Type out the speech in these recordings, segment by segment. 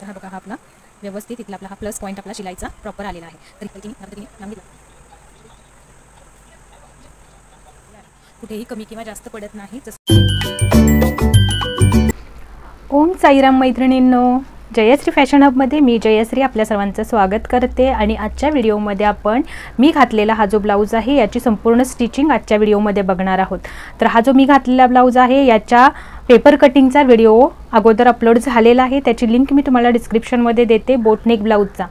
तर हा बघा, हा आपला व्यवस्थित इथला आपला हा प्लस पॉईंट आपला शिलाईचा प्रॉपर आलेला आहे. तर इथे लांबी कुठेही कमी किंवा जास्त पडत नाही. ओम साईराम मैत्रिणींनो, जयश्री फॅशन हबमध्ये मी जयश्री आपल्या सर्वांचं स्वागत करते. आणि आजच्या व्हिडिओमध्ये आपण मी घातलेला हा जो ब्लाऊज आहे याची संपूर्ण स्टिचिंग आजच्या व्हिडिओमध्ये बघणार आहोत. तर हा जो मी घातलेला ब्लाऊज आहे याच्या पेपर कटिंगचा व्हिडिओ अगोदर अपलोड झालेला आहे, त्याची लिंक मी तुम्हाला डिस्क्रिप्शनमध्ये देते, बोटनेक ब्लाऊजचा.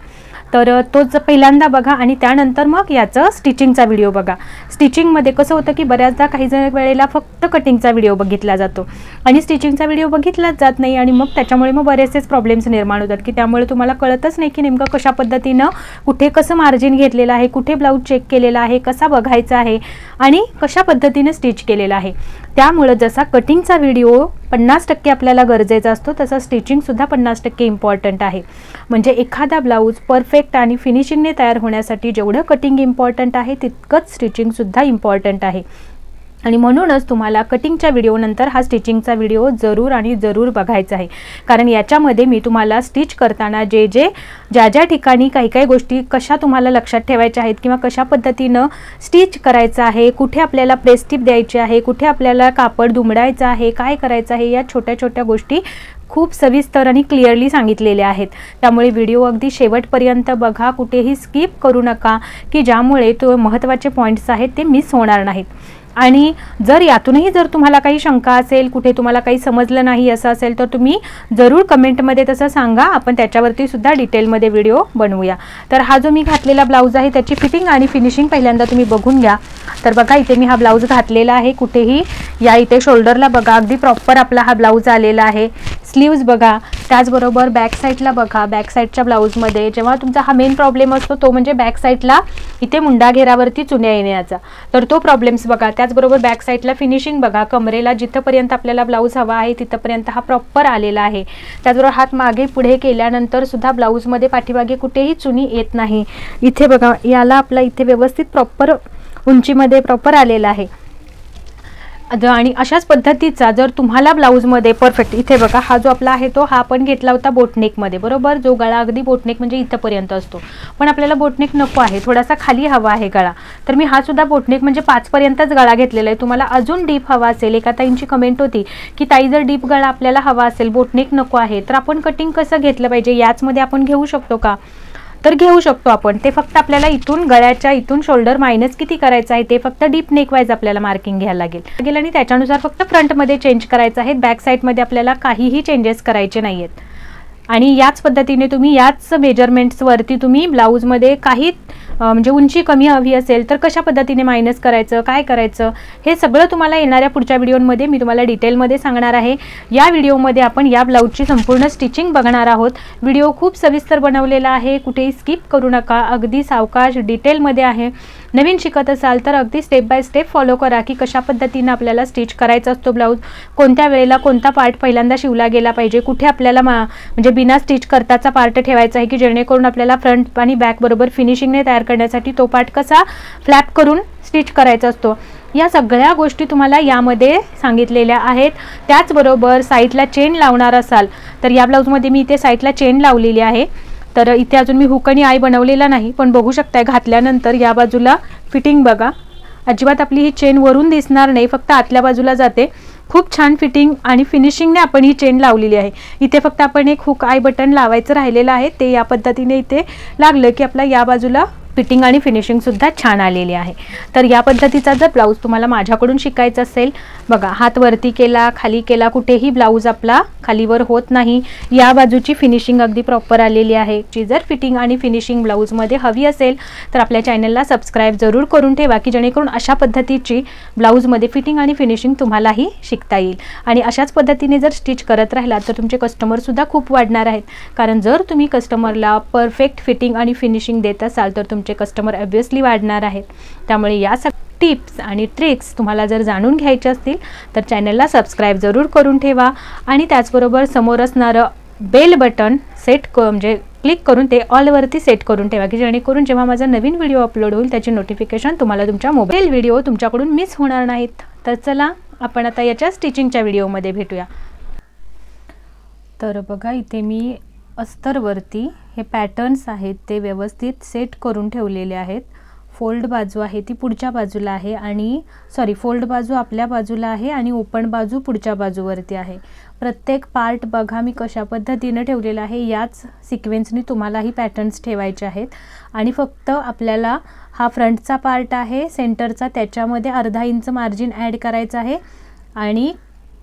तर तोच पहिल्यांदा बघा आणि त्यानंतर मग याचं स्टिचिंगचा व्हिडिओ बघा. स्टिचिंगमध्ये कसं होतं की बऱ्याचदा काही जण वेळेला फक्त कटिंगचा व्हिडिओ बघितला जातो आणि स्टिचिंगचा व्हिडिओ बघितलाच जात नाही आणि मग त्याच्यामुळे मग बरेचसेच प्रॉब्लेम्स निर्माण होतात की त्यामुळे तुम्हाला कळतच नाही की नेमकं कशा पद्धतीनं कुठे कसं मार्जिन घेतलेलं आहे, कुठे ब्लाऊज चेक केलेला आहे, कसा बघायचा आहे आणि कशा पद्धतीने स्टिच केलेला आहे. त्यामुळे जसा कटिंगचा व्हिडिओ 50% आपल्याला गरजेचा असतो तसा स्टिचिंगसुद्धा 50% इम्पॉर्टंट आहे. म्हणजे एखादा ब्लाऊज परफेक्ट आणि फिनिशिंगने तयार होण्यासाठी जेवढं कटिंग इम्पॉर्टंट आहे तितकंच स्टिचिंगसुद्धा इम्पॉर्टंट आहे. आणि म्हणूनच तुम्हाला कटिंगच्या व्हिडिओनंतर हा स्टिचिंगचा व्हिडिओ जरूर बघायचा आहे. कारण याच्यामध्ये मी तुम्हाला स्टिच करताना ज्या ठिकाणी काही गोष्टी कशा तुम्हाला लक्षात ठेवायच्या आहेत किंवा कशा पद्धतीनं स्टिच करायचं आहे, कुठे आपल्याला प्रेस टिप द्यायची आहे, कुठे आपल्याला कापड दुमडायचं आहे, काय करायचं आहे, या छोट्या गोष्टी खूप सविस्तर आणि क्लिअरली सांगितलेल्या आहेत. त्यामुळे व्हिडिओ अगदी शेवटपर्यंत बघा, कुठेही स्किप करू नका की ज्यामुळे तो महत्त्वाचे पॉईंट्स आहेत ते मिस होणार नाहीत. आणि जर यातूनही जर तुम्हाला काही शंका असेल, कुठे तुम्हाला काही समजलं नाही असं असेल तर तुम्ही जरूर कमेंटमध्ये तसं सांगा, आपण त्याच्यावरती सुद्धा डिटेलमध्ये व्हिडिओ बनवूया. तर हा जो मी घातलेला ब्लाऊज आहे त्याची फिटिंग आणि फिनिशिंग पहिल्यांदा तुम्ही बघून घ्या. तर बघा, इथे मी हा ब्लाऊज घातलेला आहे, कुठेही या इथे शोल्डरला बघा अगदी प्रॉपर आपला हा ब्लाऊज आलेला आहे. स्लीव्ज बघा, त्याचबरोबर बॅक साईडला बघा. बॅक साईडच्या ब्लाऊजमध्ये जेव्हा तुमचा हा मेन प्रॉब्लेम असतो तो म्हणजे बॅक साईडला इथे मुंडा घेरावरती चुन्या येण्याचा, तर तो प्रॉब्लेम्स बघा. त्याचबरोबर बॅक साईडला फिनिशिंग बघा, कमरेला जिथपर्यंत आपल्याला ब्लाऊज हवा आहे तिथपर्यंत हा प्रॉपर आलेला आहे. त्याचबरोबर हात मागे पुढे केल्यानंतर सुद्धा ब्लाऊजमध्ये पाठीमागे कुठेही चुनी येत नाही. इथे बघा, याला आपला इथे व्यवस्थित प्रॉपर उंचीमध्ये प्रॉपर आलेला आहे. आणि अशाच पद्धतीचा जर तुम्हाला ब्लाऊजमध्ये परफेक्ट, इथे बघा हा जो आपला आहे तो हा आपण घेतला होता बोटनेकमध्ये, बरोबर. जो गळा अगदी बोटनेक म्हणजे इथंपर्यंत असतो, पण आपल्याला बोटनेक नको आहे, थोडासा खाली हवा आहे गळा. तर मी हा सुद्धा बोटनेक म्हणजे 5 पर्यंतच गळा घेतलेला आहे. तुम्हाला अजून डीप हवा असेल, एका ताईंची कमेंट होती की ताई जर डीप गळा आपल्याला हवा असेल, बोटनेक नको आहे, तर आपण कटिंग कसं घेतलं पाहिजे, याचमध्ये आपण घेऊ शकतो का? तर घेऊ शकतो आपण. ते फक्त आपल्याला इथून गळ्याच्या इथून शोल्डर मायनस किती करायचं आहे ते फक्त डीप नेक वाईज आपल्याला मार्किंग घ्यायला लागेल आणि त्याच्यानुसार फक्त फ्रंटमध्ये चेंज करायचं आहे. बॅक साईडमध्ये आपल्याला काहीही चेंजेस करायचे नाही आहेत. आणि याच पद्धतीने तुम्ही याच मेजरमेंट्सवरती तुम्ही ब्लाऊजमध्ये काही म्हणजे उंची कमी हवी असेल तर कशा पद्धतीने मायनस करायचं, काय करायचं, हे सगळं तुम्हाला येणाऱ्या पुढच्या व्हिडिओमध्ये मी तुम्हाला डिटेलमध्ये सांगणार आहे. या व्हिडिओमध्ये आपण या ब्लाऊजची संपूर्ण स्टिचिंग बघणार आहोत. व्हिडिओ खूप सविस्तर बनवलेला आहे, कुठेही स्किप करू नका, अगदी सावकाश डिटेलमध्ये आहे. नवीन शिकत असाल तर अगदी स्टेप बाय स्टेप फॉलो करा की कशा पद्धतीने आपल्याला स्टिच करायचा असतो ब्लाऊज, कोणत्या वेळेला कोणता पार्ट पहिल्यांदा शिवला गेला पाहिजे, कुठे आपल्याला म्हणजे बिना स्टिच करताचा पार्ट ठेवायचा आहे की जेणेकरून आपल्याला फ्रंट आणि बॅक बरोबर फिनिशिंगने तयार करण्यासाठी तो पार्ट कसा फ्लॅप करून स्टिच करायचा असतो. या सगळ्या गोष्टी तुम्हाला यामध्ये सांगितलेल्या आहेत. त्याचबरोबर साईडला चेन लावणार असाल तर या ब्लाऊजमध्ये मी इथे साईडला चेन लावलेली आहे. तर इथे अजून मी हुक आणि आय बनवलेला नाही, पण बघू शकताय घातल्यानंतर या बाजूला फिटिंग बघा, अजिबात आपली ही चेन वरून दिसणार नाही, फक्त आतल्या बाजूला जाते. खूप छान फिटिंग आणि फिनिशिंगने आपण ही चेन लावलेली आहे. इथे फक्त आपण एक हुक आय बटन लावायचं राहिलेलं आहे, ते या पद्धतीने इथे लागलं की आपला या बाजूला फिटिंग आणि फिनिशिंगसुद्धा छान आलेली आहे. तर या पद्धतीचा जर ब्लाऊज तुम्हाला माझ्याकडून शिकायचा असेल, बघा हात वरती केला, खाली केला, कुठेही ब्लाऊज आपला खालीवर होत नाही. या बाजूची फिनिशिंग अगदी प्रॉपर आलेली आहे. जी जर फिटिंग आणि फिनिशिंग ब्लाऊजमध्ये हवी असेल तर आपल्या चॅनलला सबस्क्राईब जरूर करून ठेवा की जेणेकरून अशा पद्धतीची ब्लाऊजमध्ये फिटिंग आणि फिनिशिंग तुम्हालाही शिकता येईल. आणि अशाच पद्धतीने जर स्टिच करत राहिला तर तुमचे कस्टमरसुद्धा खूप वाढणार आहेत. कारण जर तुम्ही कस्टमरला परफेक्ट फिटिंग आणि फिनिशिंग देत असाल तर तुमचे कस्टमर ऑब्वियसली वाढणार आहेत. त्यामुळे या टिप्स आणि ट्रिक्स तुम्हाला जर जाणून घ्यायचे असतील तर चॅनलला सबस्क्राईब जरूर करून ठेवा. आणि त्याचबरोबर समोर असणारं बेल बटन म्हणजे क्लिक करून ते ऑलवरती सेट करून ठेवा की जेणेकरून जेव्हा माझा नवीन व्हिडिओ अपलोड होईल त्याची नोटिफिकेशन तुम्हाला तुमच्या मोबाईल व्हिडिओ तुमच्याकडून मिस होणार नाहीत. तर चला आपण आता याच्या स्टिचिंगच्या व्हिडिओमध्ये भेटूया. तर बघा, इथे मी अस्तरवरती हे पॅटर्न्स आहेत ते व्यवस्थित सेट करून ठेवलेले आहेत। फोल्ड बाजू आहे ती पुढच्या बाजूला आहे आणि फोल्ड बाजू आपल्या बाजूला आहे आणि ओपन बाजू पुढच्या बाजूवरती आहे। प्रत्येक पार्ट बघा मी कशा पद्धतीने ठेवलेला आहे, याच सिक्वेन्सनी तुम्हालाही पॅटर्न्स ठेवायचे आहेत। आणि फक्त आपल्याला हा फ्रंटचा पार्ट आहे सेंटरचा, त्याच्यामध्ये अर्धा इंच मार्जिन ॲड करायचं आहे आणि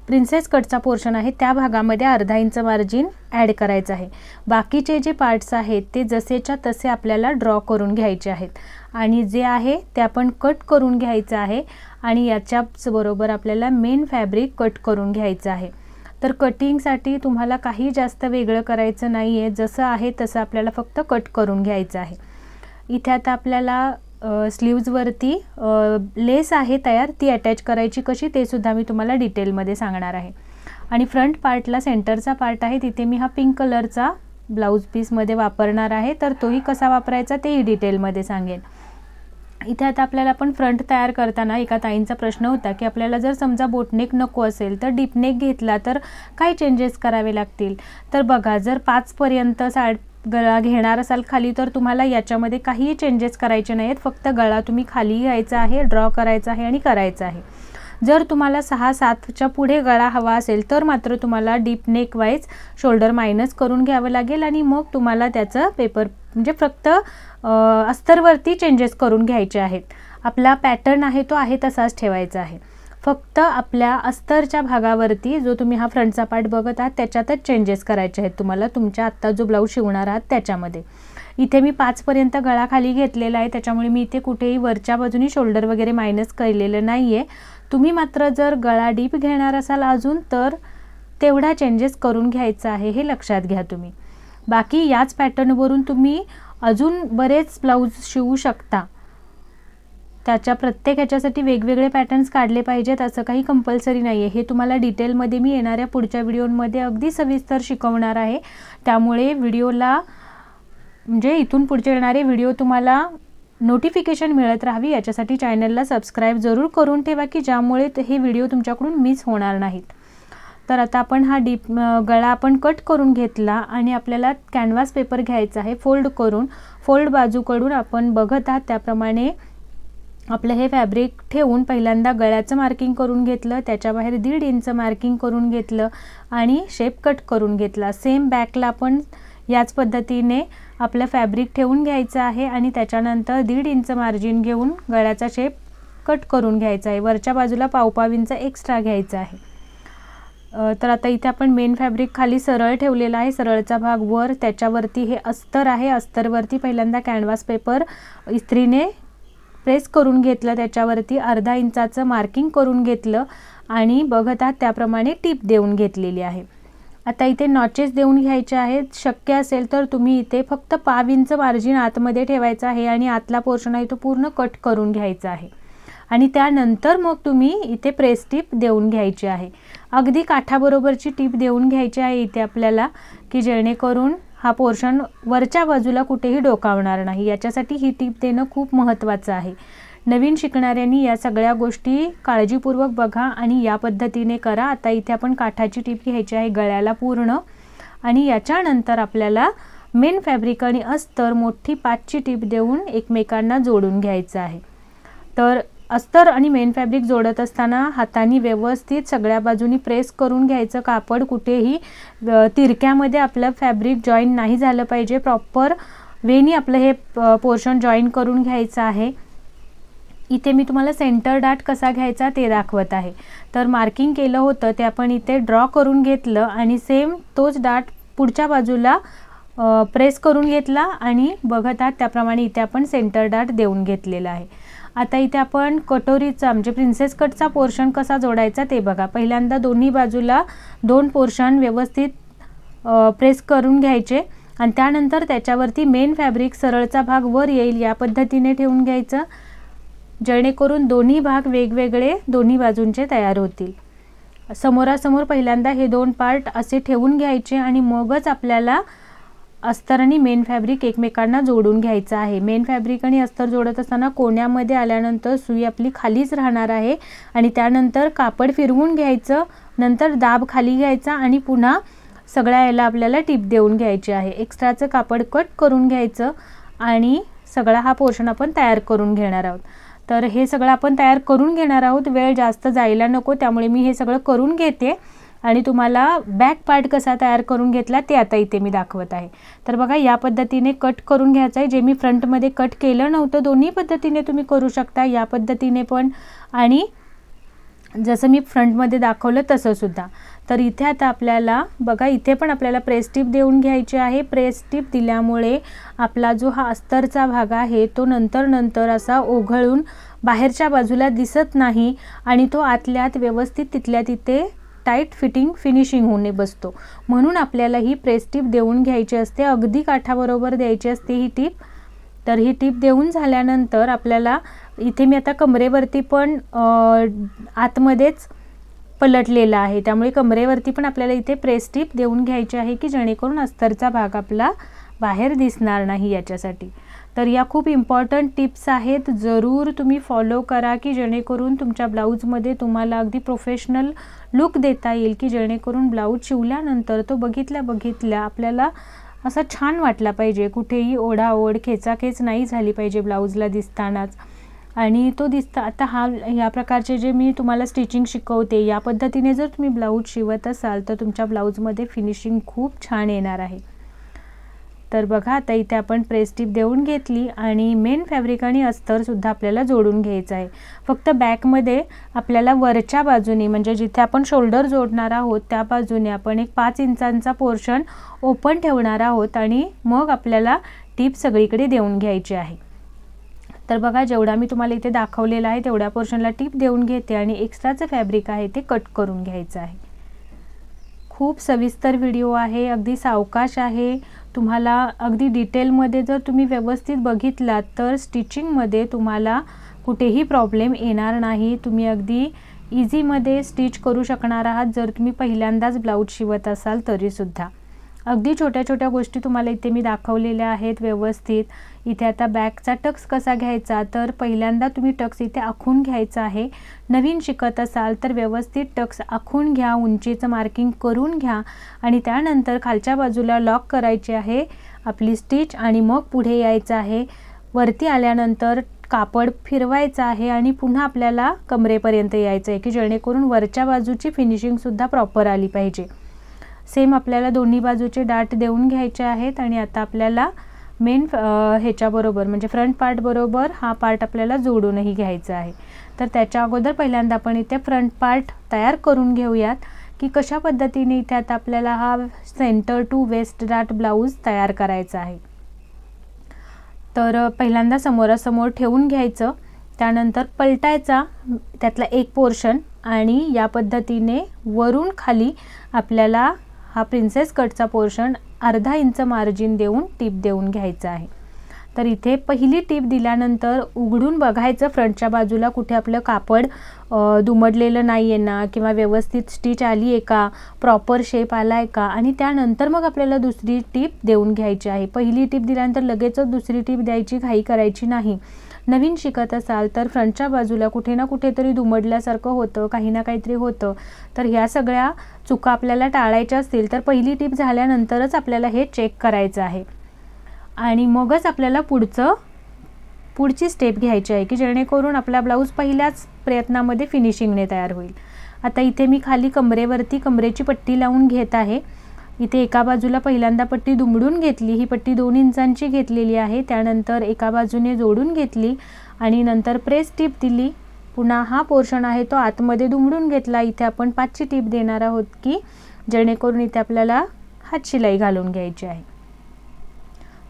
प्रिन्सेस कटचा पोर्शन आहे त्या भागामध्ये अर्धा इंच मार्जिन ॲड करायचं आहे। बाकीचे जे पार्ट्स आहेत ते जसेच्या तसे आपल्याला ड्रॉ करून घ्यायचे आहेत आणि जे आहे ते आपण कट करून घ्यायचं आहे आणि याच्याच बरोबर आपल्याला मेन फॅब्रिक कट करून घ्यायचं आहे। तर कटिंगसाठी तुम्हाला काही जास्त वेगळं करायचं नाही आहे, जसं आहे तसं आपल्याला फक्त कट करून घ्यायचं आहे। इथे आता आपल्याला स्लीव्जवरती लेस आहे तयार, ती अटॅच करायची कशी ते सुद्धा मी तुम्हाला डिटेलमध्ये सांगणार आहे। आणि फ्रंट पार्टला सेंटरचा पार्ट आहे तिथे मी हा पिंक कलरचा ब्लाऊज पीसमध्ये वापरणार आहे, तर तोही कसा वापरायचा तेही डिटेलमध्ये सांगेन। इथे आता आपल्याला पण फ्रंट तयार करताना एका ताईंचा प्रश्न होता की आपल्याला जर समजा बोटनेक नको असेल तर डीपनेक घेतला तर काय चेंजेस करावे लागतील। तर बघा, जर 5 पर्यंत गळा घेणार असाल खाली तर तुम्हाला याच्यामध्ये काहीही चेंजेस करायचे नाहीत, फक्त गळा तुम्ही खाली घ्यायचा आहे, ड्रॉ करायचा आहे आणि करायचा आहे। जर तुम्हाला 6-7च्या पुढे गळा हवा असेल तर मात्र तुम्हाला deep neck wise shoulder minus करून घ्यावं लागेल आणि मग तुम्हाला त्याचं पेपर म्हणजे फक्त अस्तरवरती चेंजेस करून घ्यायचे आहेत। आपला पॅटर्न आहे तो आहे तसाच ठेवायचा आहे, फक्त आपल्या अस्तरच्या भागावरती जो तुम्ही हा फ्रंटचा पार्ट बघत आहात त्याच्यातच चेंजेस करायचे आहेत तुम्हाला तुमच्या आत्ता जो ब्लाऊज शिवणार आहात त्याच्यामध्ये। इथे मी 5 पर्यंत गळा खाली घेतलेला आहे, त्याच्यामुळे मी इथे कुठेही वरच्या बाजूनी शोल्डर वगैरे मायनस केलेलं नाही आहे। तुम्ही मात्र जर गळा डीप घेणार असाल अजून तर तेवढा चेंजेस करून घ्यायचा आहे, हे लक्षात घ्या तुम्ही। बाकी याच पॅटर्नवरून तुम्ही अजून बरेच ब्लाऊज शिवू शकता, त्याच्या प्रत्येक ह्याच्यासाठी वेगवेगळे पॅटर्न्स काढले पाहिजेत असं काही कंपल्सरी नाही आहे। हे तुम्हाला डिटेलमध्ये मी येणाऱ्या पुढच्या व्हिडिओमध्ये अगदी सविस्तर शिकवणार आहे, त्यामुळे व्हिडिओला म्हणजे इथून पुढचे येणारे व्हिडिओ तुम्हाला नोटिफिकेशन मिळत राहावी याच्यासाठी चॅनलला सबस्क्राईब जरूर करून ठेवा की ज्यामुळे हे व्हिडिओ तुमच्याकडून मिस होणार नाहीत। तर आता आपण हा गळा आपण कट करून घेतला आणि आपल्याला कॅनव्हास पेपर घ्यायचा आहे फोल्ड करून, फोल्ड बाजूकडून आपण बघत आहात त्याप्रमाणे आपलं हे फॅब्रिक ठेवून पहिल्यांदा गळ्याचं मार्किंग करून घेतलं, त्याच्या बाहेर 1.5 इंच मार्किंग करून घेतलं आणि शेप कट करून घेतला। सेम बॅकला आपण याच पद्धतीने आपलं फॅब्रिक ठेवून घ्यायचं आहे आणि त्याच्यानंतर 1.5 इंच मार्जिन घेऊन गळ्याचा शेप कट करून घ्यायचा आहे, वरच्या बाजूला पाव इंच एक्स्ट्रा घ्यायचा आहे। तर आता इथे आपण मेन फॅब्रिक खाली सरळ ठेवलेला आहे, सरळचा भाग वर, त्याच्यावरती हे अस्तर आहे, अस्तरवरती पहिल्यांदा कॅनव्हास पेपर इस्त्रीने प्रेस करून घेतलं, त्याच्यावरती अर्धा इंचाचं मार्किंग करून घेतलं आणि बघत आहात त्याप्रमाणे टीप देऊन घेतलेली आहे। आता इथे नॉचेस देऊन घ्यायचे आहेत, शक्य असेल तर तुम्ही इथे फक्त पाव इंच मार्जिन आतमध्ये ठेवायचं आहे आणि आतला पोर्शन आहे तो पूर्ण कट करून घ्यायचा आहे आणि त्यानंतर मग तुम्ही इथे प्रेस टीप देऊन घ्यायची आहे। अगदी काठाबरोबरची टीप देऊन घ्यायची आहे इथे आपल्याला की जेणेकरून हा पोर्शन वरच्या बाजूला कुठेही डोकावणार नाही, याच्यासाठी ही टीप देणं खूप महत्त्वाचं आहे। नवीन शिकणाऱ्यांनी या सगळ्या गोष्टी काळजीपूर्वक बघा आणि या पद्धतीने करा। आता इथे आपण काठाची टीप घ्यायची आहे गळ्याला पूर्ण आणि याच्यानंतर आपल्याला मेन फॅब्रिक आणि अस्तर मोठी 5ची टीप देऊन एकमेकांना जोडून घ्यायचं आहे। तर अस्तर आणि मेन फॅब्रिक जोडत असताना हाताने व्यवस्थित सगळ्या बाजूनी प्रेस करून घ्यायचं, कापड कुठेही तिरक्यामध्ये आपलं फॅब्रिक जॉईन नाही झालं पाहिजे, प्रॉपर वेनी आपलं हे पोर्शन जॉईन करून घ्यायचं आहे। इथे मी तुम्हाला सेंटर डाट कसा घ्यायचा ते दाखवत आहे। तर मार्किंग केलं होतं ते आपण इथे ड्रॉ करून घेतलं आणि सेम तोच डाट पुढच्या बाजूला प्रेस करून घेतला आणि बघत आहात त्याप्रमाणे इथे आपण सेंटर डाट देऊन घेतलेला आहे। आता इथे आपण कटोरीचा म्हणजे प्रिन्सेस कटचा पोर्शन कसा जोडायचा ते बघा। पहिल्यांदा दोन्ही बाजूला 2 पोर्शन व्यवस्थित प्रेस करून घ्यायचे आणि त्यानंतर त्याच्यावरती मेन फॅब्रिक सरळचा भाग वर येईल या पद्धतीने ठेवून घ्यायचं, जेणेकरून दोन्ही भाग वेगवेगळे दोन्ही बाजूंचे तयार होतील। समोरासमोर पहिल्यांदा हे 2 पार्ट असे ठेवून घ्यायचे आणि मगच आपल्याला अस्तर आणि मेन फॅब्रिक एकमेकांना जोडून घ्यायचं आहे। मेन फॅब्रिक आणि अस्तर जोडत असताना कोण्यामध्ये आल्यानंतर सुई आपली खालीच राहणार आहे आणि त्यानंतर कापड फिरवून घ्यायचं, नंतर दाब खाली घ्यायचा आणि पुन्हा सगळ्या याला आपल्याला टिप देऊन घ्यायची आहे। एक्स्ट्राचं कापड कट करून घ्यायचं आणि सगळा हा पोर्शन आपण तयार करून घेणार आहोत। तर हे सगळं आपण तयार करून घेणार आहोत, वेळ जास्त जायला नको, त्यामुळे मी हे सगळं करून घेते आणि तुम्हाला बॅक पार्ट कसा तयार करून घेतला ते आता इथे मी दाखवत आहे। तर बघा या पद्धतीने कट करून घ्यायचं आहे। जे मी फ्रंटमध्ये कट केलं नव्हतं, दोन्ही पद्धतीने तुम्ही करू शकता, या पद्धतीने पण आणि जसं मी फ्रंटमध्ये दाखवलं तसं सुद्धा। तर इथे आता आपल्याला बघा इथे पण आपल्याला प्रेस टिप देऊन घ्यायची आहे। प्रेस टिप दिल्यामुळे आपला जो हा अस्तरचा भाग आहे तो नंतर असा ओघळून बाहेरच्या बाजूला दिसत नाही आणि तो आतल्या आत व्यवस्थित तिथल्या तिथे टाईट फिनिशिंग होणे बसतो, म्हणून आपल्याला ही प्रेस टिप देऊन घ्यायची असते, अगदी काठाबरोबर द्यायची असते ही टिप। तर ही टिप देऊन झाल्यानंतर आपल्याला इथे मी आता कमरेवरती पण आतमध्येच पलटलेला आहे, त्यामुळे कमरेवरती पण आपल्याला इथे प्रेस टिप देऊन घ्यायची आहे की जेणेकरून अस्तरचा भाग आपला बाहेर दिसणार नाही याच्यासाठी। तर या खूप इम्पॉर्टंट टिप्स आहेत, जरूर तुम्ही फॉलो करा की जेणेकरून तुमच्या ब्लाऊजमध्ये तुम्हाला अगदी प्रोफेशनल लुक देता येईल, की जेणेकरून ब्लाऊज शिवल्यानंतर तो बघितल्या आपल्याला असा छान वाटला पाहिजे, कुठेही ओढाओढ खेचाखेच नाही झाली पाहिजे ब्लाऊजला दिसतानाच। आणि तो आता ह्या प्रकारचे जे मी तुम्हाला स्टिचिंग शिकवते या पद्धतीने जर तुम्ही ब्लाऊज शिवत असाल तर तुमच्या ब्लाऊजमध्ये फिनिशिंग खूप छान येणार आहे। तर बघा आता इथे आपण प्रेस टिप देऊन घेतली आणि मेन फॅब्रिक आणि अस्तर सुद्धा आपल्याला जोडून घ्यायचं आहे। फक्त बॅकमध्ये आपल्याला वरच्या बाजूने म्हणजे जिथे आपण शोल्डर जोडणार आहोत त्या बाजूने आपण एक 5 इंचांचा पोर्शन ओपन ठेवणार आहोत आणि मग आपल्याला टिप सगळीकडे देऊन घ्यायची आहे। तर बघा जेवढा मी तुम्हाला इथे दाखवलेला आहे तेवढ्या पोर्शनला टिप देऊन घेते आणि एक्स्ट्राचं फॅब्रिक आहे ते कट करून घ्यायचं आहे। खूप सविस्तर व्हिडिओ आहे, अगदी सावकाश आहे, तुम्हाला अगदी डिटेलमध्ये जर तुम्ही व्यवस्थित बघितलात तर स्टिचिंगमध्ये तुम्हाला कुठेही प्रॉब्लेम येणार नाही, तुम्ही अगदी इझीमध्ये स्टिच करू शकणार आहात जर तुम्ही पहिल्यांदाच ब्लाऊज शिवत असाल तरीसुद्धा। अगदी छोट्या छोट्या गोष्टी तुम्हाला इथे मी दाखवलेल्या आहेत व्यवस्थित। इथे आता बॅकचा टक्स कसा घ्यायचा, तर पहिल्यांदा तुम्ही टक्स इथे आखून घ्यायचा आहे। नवीन शिकत असाल तर व्यवस्थित टक्स आखून घ्या, उंचीचं मार्किंग करून घ्या आणि त्यानंतर खालच्या बाजूला लॉक करायची आहे आपली स्टिच आणि मग पुढे यायचं आहे। वरती आल्यानंतर कापड फिरवायचं आहे आणि पुन्हा आपल्याला कमरेपर्यंत यायचं आहे की जेणेकरून वरच्या बाजूची फिनिशिंगसुद्धा प्रॉपर आली पाहिजे। सेम आपल्याला दोन्ही बाजूचे डाट देऊन घ्यायचे आहेत आणि आता आपल्याला मेन ह्याच्याबरोबर म्हणजे फ्रंट पार्ट बरोबर हा पार्ट आपल्याला जोडूनही घ्यायचा आहे। तर त्याच्या अगोदर पहिल्यांदा आपण इथे फ्रंट पार्ट तयार करून घेऊयात की कशा पद्धतीने इथे आता आपल्याला हा सेंटर टू वेस्ट डाट ब्लाऊज तयार करायचा आहे। तर पहिल्यांदा समोरासमोर ठेवून घ्यायचं, त्यानंतर पलटायचा त्यातला एक पोर्शन आणि या पद्धतीने वरून खाली आपल्याला हा प्रिन्सेस कटचा पोर्शन अर्धा इंच मार्जिन देऊन टिप देऊन घ्यायचा आहे। तर इथे पहिली टिप दिल्यानंतर उघडून बघायचं फ्रंटच्या बाजूला कुठे आपलं कापड दुमडलेलं नाही आहे ना किंवा व्यवस्थित स्टिच आली आहे का, प्रॉपर शेप आला आहे का आणि त्यानंतर मग आपल्याला दुसरी टिप देऊन घ्यायची आहे। पहिली टिप दिल्यानंतर लगेचच दुसरी टिप द्यायची घाई करायची नाही। नवीन शिकत असाल तर फ्रंटच्या बाजूला कुठे ना कुठेतरी दुमडल्यासारखं होतं, काही ना काहीतरी होतं, तर ह्या सगळ्या चुका आपल्याला टाळायच्या असतील तर पहिली टिप झाल्यानंतरच आपल्याला हे चेक करायचं आहे आणि मगच आपल्याला पुढची स्टेप घ्यायची आहे की जेणेकरून आपला ब्लाऊज पहिल्याच प्रयत्नामध्ये फिनिशिंगने तयार होईल। आता इथे मी खाली कमरेवरती कमरेची पट्टी लावून घेत आहे। इथे एका बाजूला पहिल्यांदा पट्टी दुमडून घेतली, ही पट्टी 2 इंचांची घेतलेली आहे, त्यानंतर एका बाजूने जोडून घेतली आणि नंतर प्रेस टिप दिली, पुन्हा हा पोर्शन आहे तो आतमध्ये दुमडून घेतला। इथे आपण 5ची टिप देणार आहोत की जेणेकरून इथे आपल्याला हात शिलाई घालून घ्यायची आहे।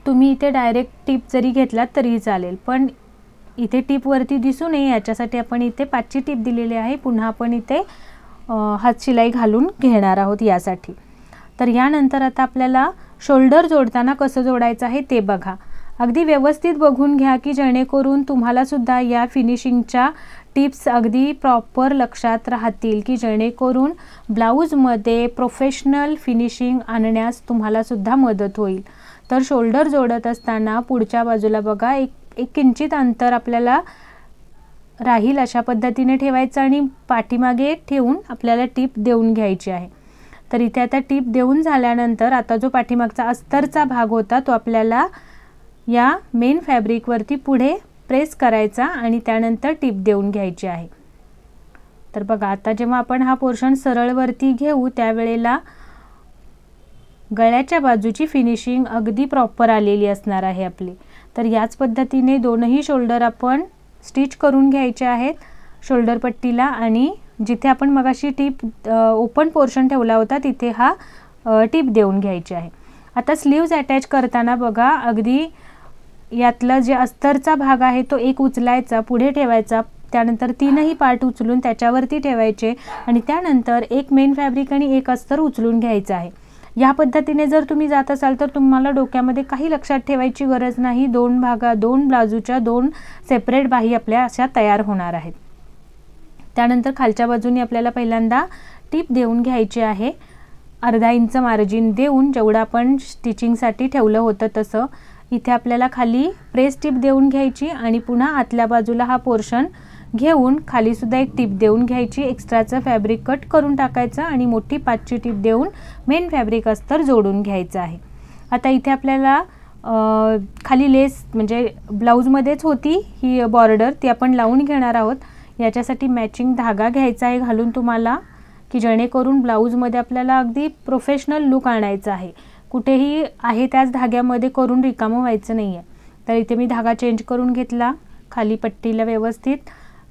तुम्ही इथे डायरेक्ट टिप जरी घेतलात तरीही चालेल, पण इथे टिपवरती दिसू नये याच्यासाठी आपण इथे 5ची टिप दिलेली आहे, पुन्हा आपण इथे हात शिलाई घालून घेणार आहोत यासाठी। तर यानंतर आता आपल्याला शोल्डर जोडताना कसं जोडायचं आहे ते बघा, अगदी व्यवस्थित बघून घ्या की जेणेकरून तुम्हाला सुद्धा या फिनिशिंगच्या टिप्स अगदी प्रॉपर लक्षात राहतील की जेणेकरून ब्लाऊजमध्ये प्रोफेशनल फिनिशिंग आणण्यास तुम्हाला सुद्धा मदत होईल। तर शोल्डर जोडत असताना पुढच्या बाजूला बघा एक किंचित अंतर आपल्याला राहील अशा पद्धतीने ठेवायचं आणि पाठीमागे ठेवून आपल्याला टिप देऊन घ्यायची आहे। तर इथे आता टीप देऊन झाल्यानंतर आता जो पाठीमागचा अस्तरचा भाग होता तो आपल्याला या मेन फॅब्रिकवरती पुढे प्रेस करायचा आणि त्यानंतर टीप देऊन घ्यायची आहे। तर बघा आता जेव्हा आपण हा पोर्शन सरळवरती घेऊ त्यावेळेला गळ्याच्या बाजूची फिनिशिंग अगदी प्रॉपर आलेली असणार आहे आपली। तर याच पद्धतीने दोनही शोल्डर आपण स्टिच करून घ्यायचे आहेत शोल्डर पट्टीला, आणि जिथे आपण मगाशी टीप ओपन पोर्शन ठेवला होता तिथे हा टीप देऊन घ्यायची आहे। आता स्लीव्ज अटॅच करताना बघा अगदी यातला जे अस्तरचा भाग आहे तो एक उचलायचा, पुढे ठेवायचा, त्यानंतर तीनही पार्ट उचलून त्याच्यावरती ठेवायचे आणि त्यानंतर एक मेन फॅब्रिक आणि एक अस्तर उचलून घ्यायचं आहे। या पद्धतीने जर तुम्ही जात असाल तर तुम्हाला डोक्यामध्ये काही लक्षात ठेवायची गरज नाही। दोन बाजूच्या दोन सेपरेट बाही आपल्या अशा तयार होणार आहेत। त्यानंतर खालच्या बाजूने आपल्याला पहिल्यांदा टीप देऊन घ्यायची आहे, अर्धा इंच मार्जिन देऊन जेवढं आपण स्टिचिंगसाठी ठेवलं होतं तसं। इथे आपल्याला खाली प्रेस टीप देऊन घ्यायची आणि पुन्हा आतल्या बाजूला हा पोर्शन घेऊन खाली सुद्धा एक टीप देऊन घ्यायची, एक्स्ट्राचं फॅब्रिक कट करून टाकायचं आणि मोठी 5ची टीप देऊन मेन फॅब्रिक अस्तर जोडून घ्यायचं आहे। आता इथे आपल्याला खाली लेस म्हणजे ब्लाऊजमध्येच होती ही बॉर्डर, ती आपण लावून घेणार आहोत। याच्यासाठी मॅचिंग धागा घ्यायचा आहे घालून तुम्हाला, की जेणेकरून ब्लाऊजमध्ये आपल्याला अगदी प्रोफेशनल लुक आणायचा आहे, कुठेही आहे त्याच धाग्यामध्ये करून रिकामं व्हायचं नाही आहे। तर इथे मी धागा चेंज करून घेतला, खाली पट्टीला व्यवस्थित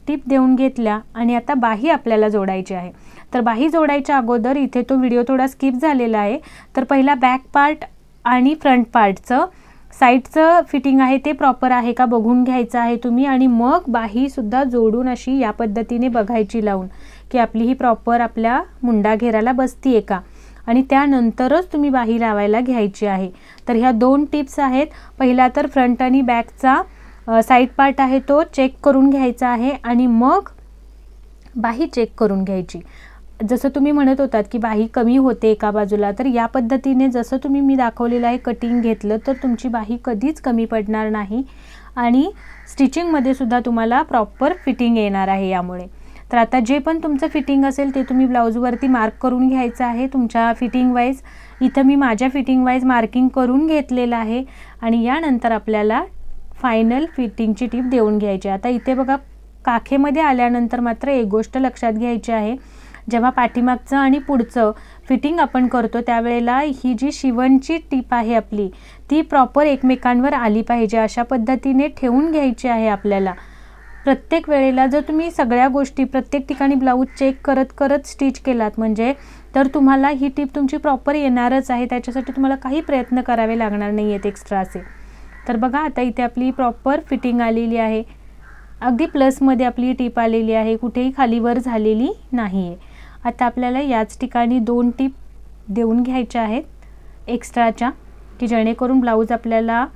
टीप देऊन घेतल्या आणि आता बाही आपल्याला जोडायची आहे। तर बाही जोडायच्या अगोदर इथे तो व्हिडिओ थोडा स्किप झालेला आहे, तर पहिला बॅक पार्ट आणि फ्रंट पार्टचं साईडचं फिटिंग आहे ते प्रॉपर आहे का बघून घ्यायचं आहे तुम्ही, आणि मग बाही सुद्धा जोडून अशी या पद्धतीने बघायची लावून की आपली ही प्रॉपर आपल्या मुंडा घेराला बसतीये का, आणि त्यानंतरच तुम्ही बाही लावायला घ्यायची आहे। तर ह्या दोन टिप्स आहेत। पहिला तर फ्रंट आणि बॅकचा साइड पार्ट आहे तो चेक करून घ्यायचा आहे आणि मग बाही चेक करून घ्यायची। जसं तुम्ही म्हणत होतात की बाही कमी होते एका बाजूला, तर या पद्धतीने जसं तुम्ही मी दाखवलेलं आहे कटिंग घेतलं तर तुमची बाही कधीच कमी पडणार नाही आणि स्टिचिंगमध्ये सुद्धा तुम्हाला प्रॉपर फिटिंग येणार आहे यामुळे। तर आता जे पण तुमचं फिटिंग असेल ते तुम्ही ब्लाऊजवरती मार्क करून घ्यायचं आहे तुमच्या फिटिंग वाईज। इथं मी माझ्या फिटिंग वाईज मार्किंग करून घेतलेलं आहे आणि यानंतर आपल्याला फायनल फिटिंगची टीप देऊन घ्यायची। आता इथे बघा काखेमध्ये आल्यानंतर मात्र एक गोष्ट लक्षात घ्यायची आहे, जेव्हा पाठीमागचं आणि पुढचं फिटिंग आपण करतो त्यावेळेला ही जी शिवणची टीप आहे आपली ती प्रॉपर एकमेकांवर आली पाहिजे, अशा पद्धतीने ठेवून घ्यायची आहे आपल्याला। प्रत्येक वेळेला जर तुम्ही सगळ्या गोष्टी प्रत्येक ठिकाणी ब्लाऊज चेक करत करत स्टिच केलात म्हणजे तर तुम्हाला ही टीप तुमची प्रॉपर येणारच आहे, त्याच्यासाठी तुम्हाला काही प्रयत्न करावे लागणार नाही आहेत एक्स्ट्राचे। तर बघा आता इथे आपली प्रॉपर फिटिंग आलेली आहे, अगदी प्लसमध्ये आपली टीप आलेली आहे, कुठेही खालीवर झालेली नाही आहे। आता आपल्याला याच ठिकाणी 2 टीप देऊन घ्यायच्या आहेत एक्स्ट्राच्या, की जेणेकरून ब्लाऊज आपल्याला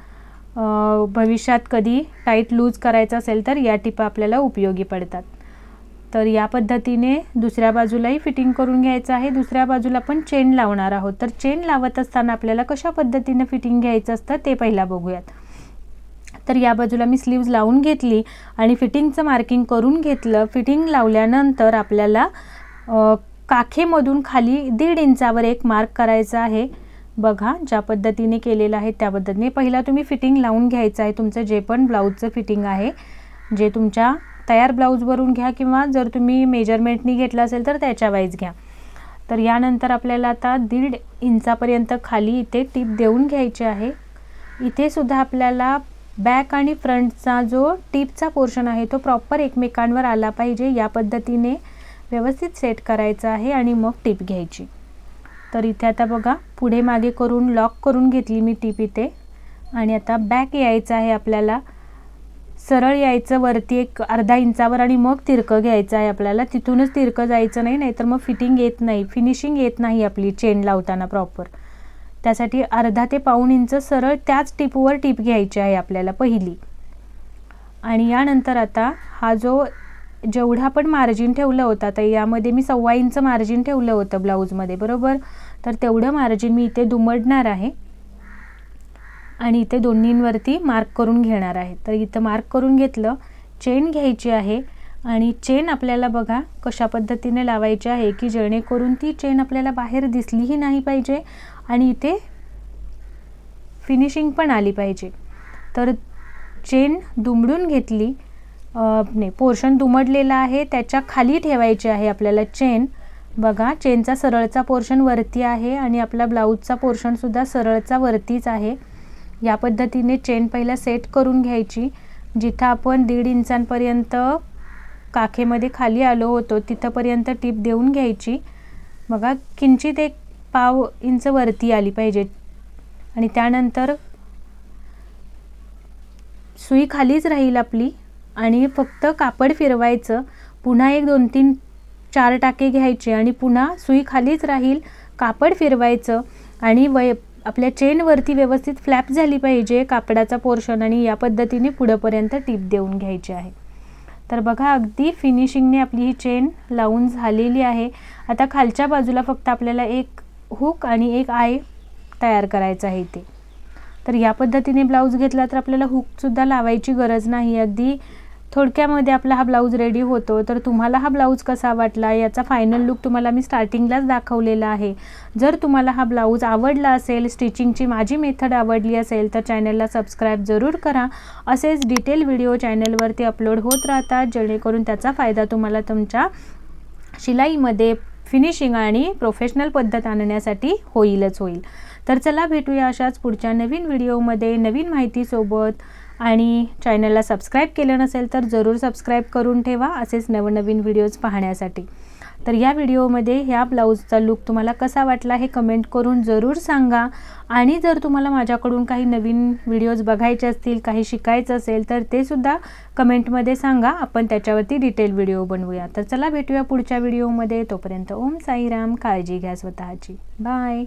भविष्यात कधी टाईट लूज करायचं असेल तर या टिपा आपल्याला उपयोगी पडतात। तर या पद्धतीने दुसऱ्या बाजूलाही फिटिंग करून घ्यायचं आहे। दुसऱ्या बाजूला पण चेन लावणार आहोत, तर चेन लावत असताना आपल्याला कशा पद्धतीने फिटिंग घ्यायचं असतं ते पहिला बघूयात। तर या बाजूला मी स्लीव्ज लावून घेतली आणि फिटिंगचं मार्किंग करून घेतलं। फिटिंग लावल्यानंतर आपल्याला काखेमधून खाली 1.5 इंचावर एक मार्क करायचा आहे। बघा ज्या पद्धतीने केलेलं आहे त्या पद्धतीने पहिला तुम्ही फिटिंग लावून घ्यायचं आहे तुमचं जे पण ब्लाऊजचं फिटिंग आहे, जे तुमच्या तयार ब्लाऊजवरून घ्या किंवा जर तुम्ही मेजरमेंटनी घेतलं असेल तर त्याच्या वाईज घ्या। तर यानंतर आपल्याला आता 1.5 इंचापर्यंत खाली इथे टीप देऊन घ्यायची आहे। इथे सुद्धा आपल्याला बॅक आणि फ्रंटचा जो टीपचा पोर्शन आहे तो प्रॉपर एकमेकांवर आला पाहिजे, या पद्धतीने व्यवस्थित सेट करायचा आहे आणि मग टीप घ्यायची। तर इथे आता बघा पुढे मागे करून लॉक करून घेतली मी टीप इथे, आणि आता बॅक यायचं आहे आपल्याला, सरळ यायचं वरती 1.5 इंचावर आणि मग तिरकं घ्यायचं आहे आपल्याला। तिथूनच तिरकं जायचं नाही, नाहीतर मग फिटिंग येत नाही, फिनिशिंग येत नाही आपली चेन लावताना प्रॉपर। त्यासाठी 1/2 ते पाऊण इंच सरळ त्याच टिपवर टीप घ्यायची आहे आपल्याला पहिली। आणि यानंतर आता हा जो जेवढा आपण मार्जिन ठेवलं होतं, तर यामध्ये मी 1.25 इंच मार्जिन ठेवलं होतं ब्लाऊजमध्ये बरोबर, तर तेवढं मार्जिन मी इथे दुमडणार आहे आणि इथे दोन्हींवरती मार्क करून घेणार आहे। तर इथं मार्क करून घेतलं, चेन घ्यायची आहे आणि चेन आपल्याला बघा कशा पद्धतीने लावायची आहे की जेणेकरून ती चेन आपल्याला बाहेर दिसलीही नाही पाहिजे आणि इथे फिनिशिंग पण आली पाहिजे। तर चेन दुमडून घेतली, पोर्शन दुमडलेला आहे त्याच्या खाली ठेवायची आहे आपल्याला चेन। बघा चेनचा सरळचा पोर्शन वरती आहे आणि आपला ब्लाऊजचा पोर्शन सुद्धा सरळचा वरतीच आहे। या पद्धतीने चेन पहिला सेट करून घ्यायची। जिथं आपण 1.5 इंचांपर्यंत काखेमध्ये खाली आलो होतो तिथपर्यंत टीप देऊन घ्यायची। बघा किंचित 1.5 इंच वरती आली पाहिजे आणि त्यानंतर सुई खालीच राहील आपली आणि फक्त कापड फिरवायचं। पुन्हा 1 2 3 4 टाके घ्यायचे आणि पुन्हा सुई खालीच राहील, कापड फिरवायचं आणि आपल्या चेनवरती व्यवस्थित फ्लॅप झाली पाहिजे कापडाचा पोर्शन आणि या पद्धतीने पुढेपर्यंत टीप देऊन घ्यायची आहे। तर बघा अगदी फिनिशिंगने आपली ही चेन लावून झालेली आहे। आता खालच्या बाजूला फक्त आपल्याला एक हुक आणि एक आय तयार करायचा आहे इथे। तर या पद्धतीने ब्लाऊज घेतला तर आपल्याला हुक सुद्धा लावायची गरज नाही। अगदी थोडक्यामध्ये आपला हा ब्लाऊज रेडी होतो। तर तुम्हाला हा ब्लाऊज कसा वाटला याचा फायनल लुक तुम्हाला मी स्टार्टिंगलाच दाखवलेला आहे। जर तुम्हाला हा ब्लाऊज आवडला असेल, स्टिचिंगची माझी मेथड आवडली असेल तर चॅनलला सबस्क्राईब जरूर करा। असेच डिटेल व्हिडिओ चॅनलवरती अपलोड होत राहतात जेणेकरून त्याचा फायदा तुम्हाला तुमच्या शिलाईमध्ये फिनिशिंग आणि प्रोफेशनल पद्धत आणण्यासाठी होईलच होईल। तर चला भेटूया अशाच पुढच्या नवीन व्हिडिओमध्ये नवीन माहितीसोबत। आणि चॅनलला सबस्क्राईब केलं नसेल तर जरूर सबस्क्राईब करून ठेवा असेच नवनवीन व्हिडिओज पाहण्यासाठी। तर या व्हिडिओमध्ये ह्या ब्लाऊजचा लुक तुम्हाला कसा वाटला हे कमेंट करून जरूर सांगा। आणि जर तुम्हाला माझ्याकडून काही नवीन व्हिडिओज बघायचे असतील, काही शिकायचं असेल तर ते सुद्धा कमेंटमध्ये सांगा, आपण त्याच्यावरती डिटेल व्हिडिओ बनवूया। तर चला भेटूया पुढच्या व्हिडिओमध्ये, तोपर्यंत ओम साईराम, काळजी घ्या स्वतःची, बाय।